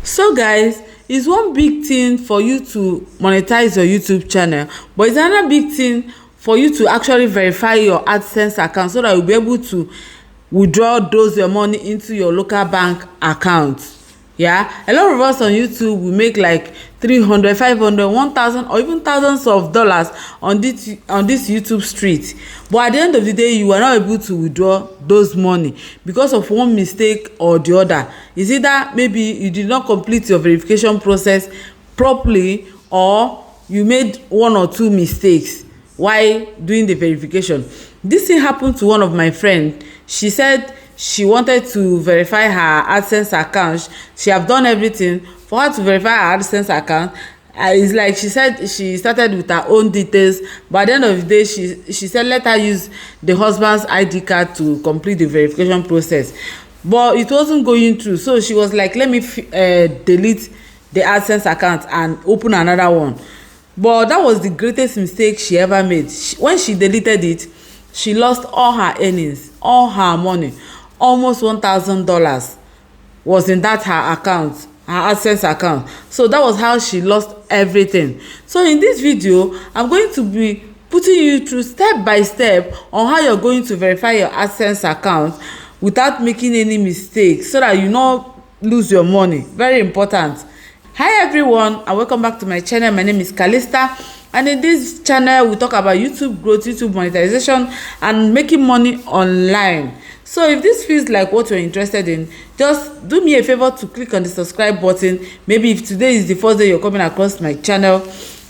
So guys, it's one big thing for you to monetize your YouTube channel, but it's another big thing for you to actually verify your AdSense account so that you'll be able to withdraw those your money into your local bank account. Yeah, a lot of us on YouTube we make like 300, 500, 1,000 or even thousands of dollars on this YouTube street, but at the end of the day you are not able to withdraw those money because of one mistake or the other. Is either maybe you did not complete your verification process properly, or you made one or two mistakes while doing the verification. This thing happened to one of my friends. She said she wanted to verify her AdSense account. She have done everything for her to verify her AdSense account. It's like she said she started with her own details, but at the end of the day she said let her use the husband's ID card to complete the verification process, but it wasn't going through. So she was like, let me delete the AdSense account and open another one. But that was the greatest mistake she ever made. When she deleted it, she lost all her earnings, all her money. Almost $1,000 was in that her account, her AdSense account. So that was how she lost everything. So in this video, I'm going to be putting you through step by step on how you're going to verify your AdSense account without making any mistakes, so that you not lose your money. Very important. Hi everyone, and welcome back to my channel. My name is Calista, and in this channel we talk about YouTube growth, YouTube monetization, and making money online. So if this feels like what you're interested in, just do me a favor to click on the subscribe button. Maybe if today is the first day you're coming across my channel,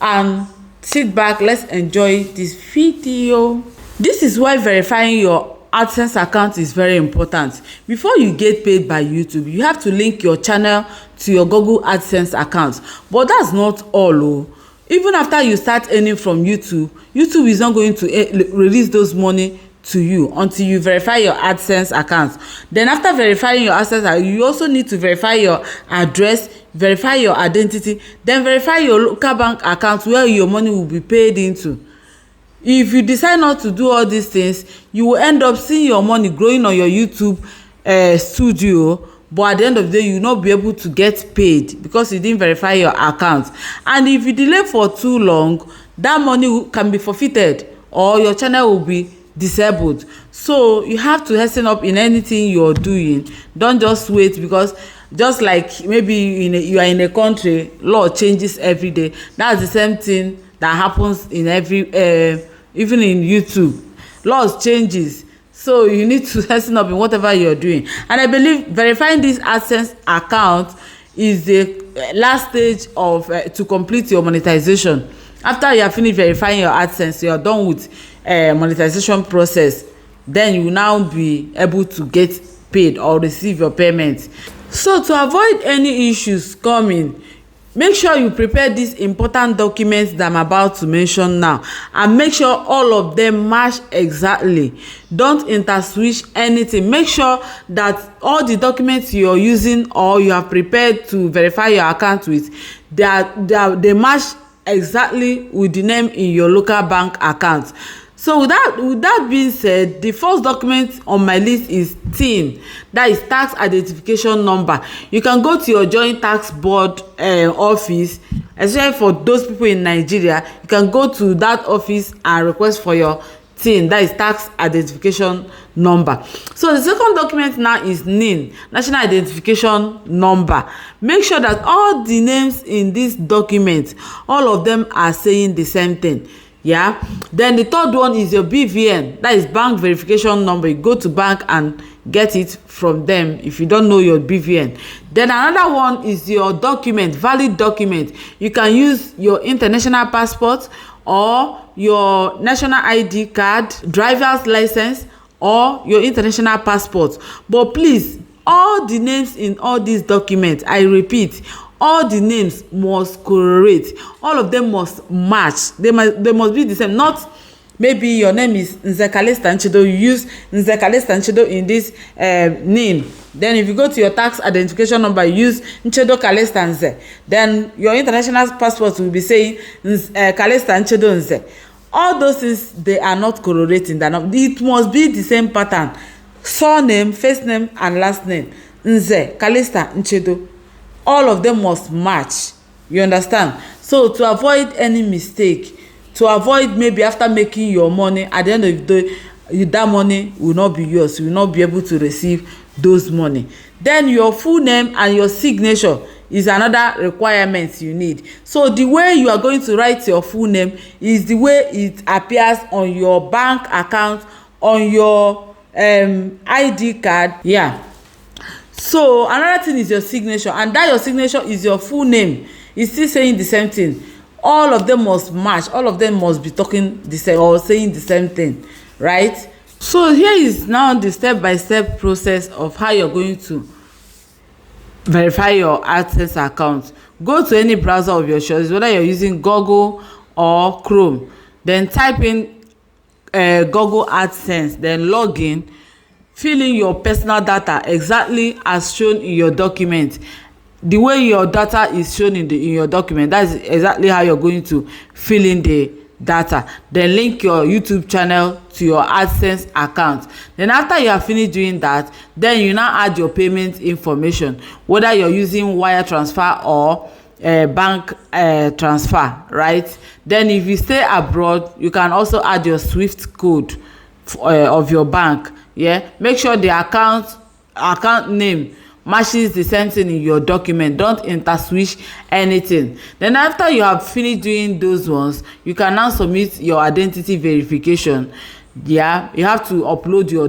and sit back, let's enjoy this video. This is why verifying your AdSense account is very important. Before you get paid by YouTube, you have to link your channel to your Google AdSense account. But that's not all. Even after you start earning from YouTube, YouTube is not going to release those money to you until you verify your AdSense account. Then after verifying your AdSense, you also need to verify your address, verify your identity, then verify your local bank account where your money will be paid into. If you decide not to do all these things, you will end up seeing your money growing on your YouTube studio, but at the end of the day you will not be able to get paid because you didn't verify your account. And if you delay for too long, that money can be forfeited or your channel will be disabled. So you have to hasten up in anything you're doing. Don't just wait, because just like maybe you are in a country, law changes every day. That's the same thing that happens in every even in YouTube. Laws changes, so you need to hasten up in whatever you're doing. And I believe verifying this AdSense account is the last stage of to complete your monetization. After you have finished verifying your AdSense, you are done with monetization process, then you will now be able to get paid or receive your payment. So to avoid any issues coming, make sure you prepare these important documents that I'm about to mention now, and make sure all of them match exactly. Don't interswitch anything. Make sure that all the documents you're using or you have prepared to verify your account with, they match exactly with the name in your local bank account. So with that being said, the first document on my list is TIN, that is tax identification number. You can go to your joint tax board office, especially for those people in Nigeria. You can go to that office and request for your TIN, that is tax identification number. So the second document now is NIN, national identification number. Make sure that all the names in this document, all of them are saying the same thing. Yeah. Then the third one is your BVN, that is bank verification number. You go to bank and get it from them if you don't know your BVN. Then another one is your document, valid document. You can use your international passport or your national ID card, driver's license, or your international passport. But please, all the names in all these documents, I repeat, all the names must correlate. All of them must match. They must be the same. Not maybe your name is Nze Calista Nchedo, you use Nze Calista Nchedo in this name. Then if you go to your tax identification number, you use Nchedo Calista Nze. Then your international passport will be saying Calista Nchedo Nze. All those things, they are not correlating. It must be the same pattern. Surname, first name, and last name. Nze Calista Nchedo. all of them must match. You understand? So to avoid any mistake, to avoid maybe after making your money, at the end of the day that money will not be yours, you will not be able to receive those money. Then your full name and your signature is another requirement you need. So the way you are going to write your full name is the way it appears on your bank account, on your ID card. Yeah. So another thing is your signature, and that your signature is your full name. It's still saying the same thing. All of them must match. All of them must be talking the same or saying the same thing, right? So here is now the step-by-step process of how you're going to verify your AdSense account. Go to any browser of your choice, whether you're using Google or Chrome. Then type in Google AdSense, then log in, fill in your personal data exactly as shown in your document. The way your data is shown in your document, that's exactly how you're going to fill in the data. Then link your YouTube channel to your AdSense account. Then after you have finished doing that, then you now add your payment information, whether you're using wire transfer or bank transfer, right? Then if you stay abroad, you can also add your SWIFT code of your bank. Yeah, make sure the account name matches the same thing in your document. Don't interswitch anything. Then after you have finished doing those ones, you can now submit your identity verification. Yeah, you have to upload your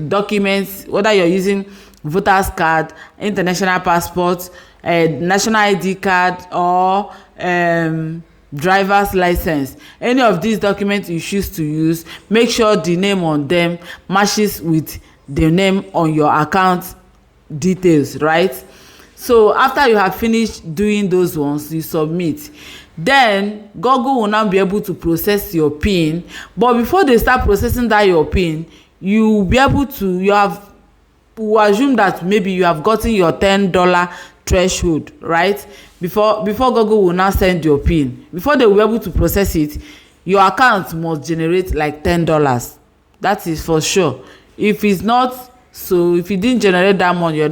documents, whether you're using voter's card, international passport, national ID card, or driver's license. Any of these documents you choose to use, make sure the name on them matches with the name on your account details, right? So after you have finished doing those ones, you submit. Then Google will now be able to process your PIN. But before they start processing that your PIN, you will be able to, we'll assume that maybe you have gotten your $10 threshold, right? Before Google will now send your PIN. Before they will be able to process it, your account must generate like $10. That is for sure. If it's not, so if you didn't generate that money, they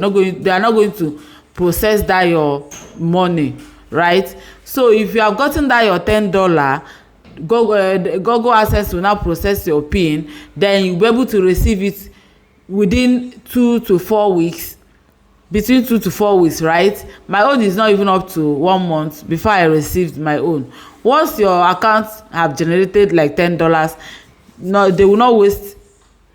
are not going to process that your money, right? So if you have gotten that your $10, Google AdSense will now process your PIN. Then you'll be able to receive it within 2 to 4 weeks. Between 2 to 4 weeks, right? My own is not even up to 1 month before I received my own. Once your accounts have generated like $10, no, they will not waste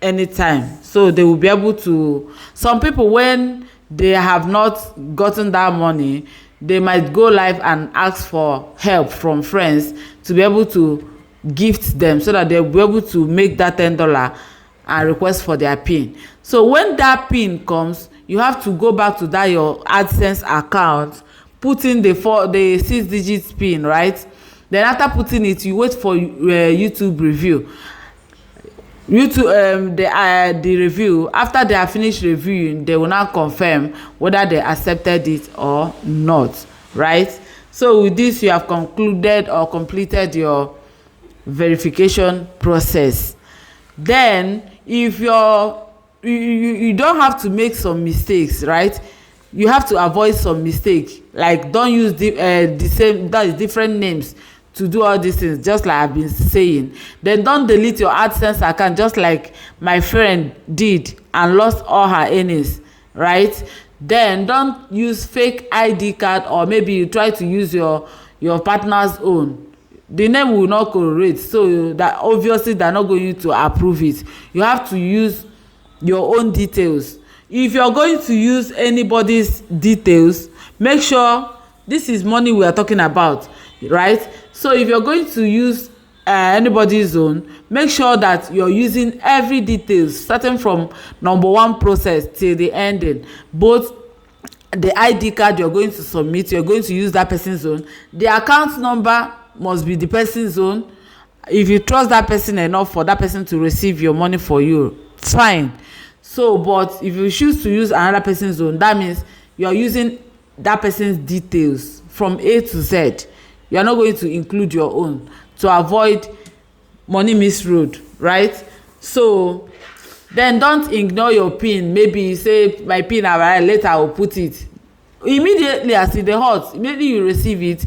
any time. So they will be able to, some people, when they have not gotten that money, they might go live and ask for help from friends to be able to gift them, so that they'll be able to make that $10 and request for their PIN. So when that PIN comes, you have to go back to that your AdSense account, put in the 6-digit PIN, right? Then after putting it, you wait for YouTube review. The review, after they have finished reviewing, they will now confirm whether they accepted it or not, right? So with this, you have concluded or completed your verification process. Then if you don't have to make some mistakes, right? You have to avoid some mistakes, like don't use the same, that is different names to do all these things, just like I've been saying. Then don't delete your AdSense account, just like my friend did and lost all her earnings, right? Then don't use fake ID card, or maybe you try to use your partner's own. The name will not correlate, so that obviously they're not going to approve it. You have to use your own details. If you're going to use anybody's details, make sure this is money we are talking about, right? So if you're going to use anybody's own, make sure that you're using every details, starting from number 1 process till the ending. Both the ID card you're going to submit, you're going to use that person's own. The account number must be the person's own. If you trust that person enough for that person to receive your money for you, fine. So, but if you choose to use another person's own, that means you're using that person's details from A to Z. You are not going to include your own to avoid money misroad, right? So then don't ignore your PIN. Maybe you say my PIN, later I will put it. immediately as e dey hot, immediately you receive it,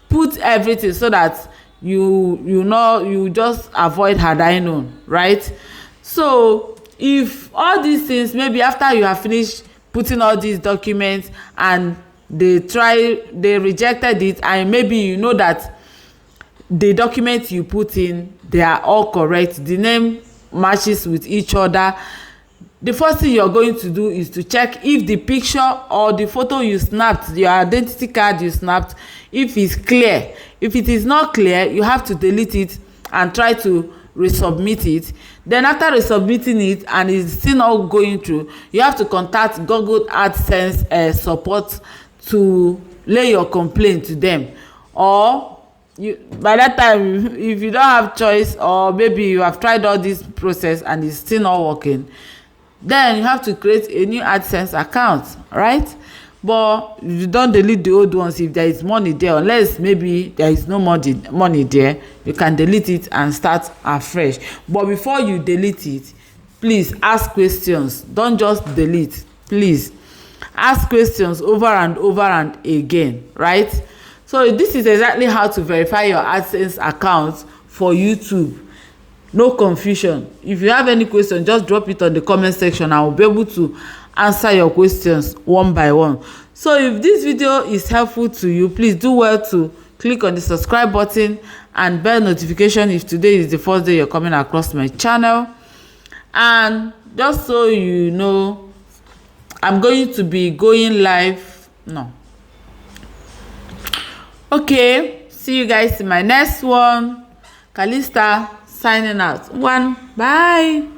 put everything so that you just avoid hadaino, right? So if all these things, maybe after you have finished putting all these documents and they rejected it, and maybe you know that the documents you put in, they are all correct, the name matches with each other, the first thing you're going to do is to check if the picture or the photo you snapped, your identity card you snapped, if it's clear. If it is not clear, you have to delete it and try to resubmit it. Then after resubmitting it and it's still not going through, you have to contact Google AdSense support to lay your complaint to them. Or by that time, if you don't have choice, or maybe you have tried all this process and it's still not working, then you have to create a new AdSense account, right? But you don't delete the old ones if there is money there, unless maybe there is no money there, you can delete it and start afresh. But before you delete it, please ask questions. Don't just delete. Please ask questions over and over and again, right? So this is exactly how to verify your AdSense account for YouTube. No confusion. If you have any question, just drop it on the comment section. I will be able to answer your questions one by one. So if this video is helpful to you, please do well to click on the subscribe button and bell notification if today is the first day you're coming across my channel. And just so you know, I'm going to be going live. Okay, see you guys in my next one. Kalista signing out. Bye.